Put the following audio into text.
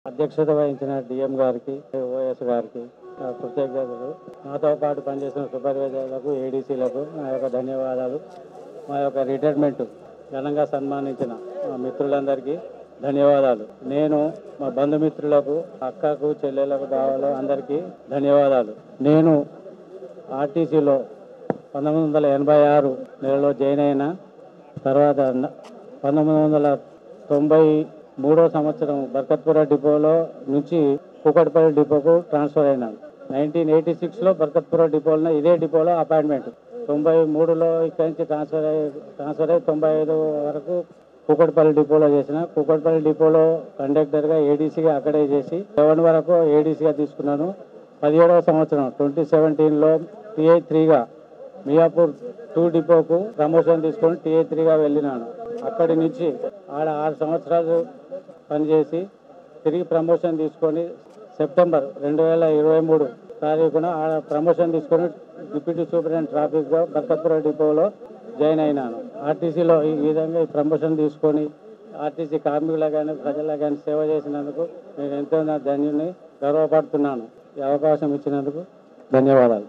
అధ్యక్షత వహించిన డిఎం గారికి, ఓఎస్ గారికి కృతజ్ఞతలు. నాతో పాటు పనిచేసిన సూపర్వైజర్లకు, ఏడీసీలకు నా యొక్క ధన్యవాదాలు. మా యొక్క రిటైర్మెంట్ ఘనంగా సన్మానించిన మా మిత్రులందరికీ ధన్యవాదాలు. నేను మా బంధుమిత్రులకు, అక్కకు, చెల్లెలకు, బావలు అందరికీ ధన్యవాదాలు. నేను ఆర్టీసీలో 1986 నెలలో జాయిన్ అయిన తర్వాత 1993 సంవత్సరం బర్కత్పుర డిపోలో నుంచి కూకట్పల్లి డిపోకు ట్రాన్స్ఫర్ అయినాను. 1986లో బర్కత్పుర డిపోలో ఇదే డిపోలో అపాయింట్మెంట్. 93లో ఇక్కడి నుంచి ట్రాన్స్ఫర్ అయ్యి 95 వరకు కూకట్పల్లి డిపోలో చేసిన. కూకట్పల్లి డిపోలో కండక్టర్గా, ఏడీసీగా అక్కడే చేసి 7 వరకు ఏడీసీగా తీసుకున్నాను. 17వ సంవత్సరం 2017లో TA3గా మియాపూర్ 2 డిపోకు ప్రమోషన్ తీసుకొని TA3గా వెళ్ళినాను. అక్కడి నుంచి ఆడ 6 సంవత్సరాలు పనిచేసి తిరిగి ప్రమోషన్ తీసుకొని సెప్టెంబర్ 2023 తారీఖున ఆడ ప్రమోషన్ తీసుకొని డిప్యూటీ సూపరింటెండెంట్ ట్రాఫిక్గా బర్కత్పుర డిపోలో జాయిన్ అయినాను. ఆర్టీసీలో ఈ విధంగా ఈ ప్రమోషన్ తీసుకొని ఆర్టీసీ కార్మికులకు కానీ ప్రజలకు కానీ సేవ చేసినందుకు నేను ఎంతో నా ధన్యుని, గర్వపడుతున్నాను. ఈ అవకాశం ఇచ్చినందుకు ధన్యవాదాలు.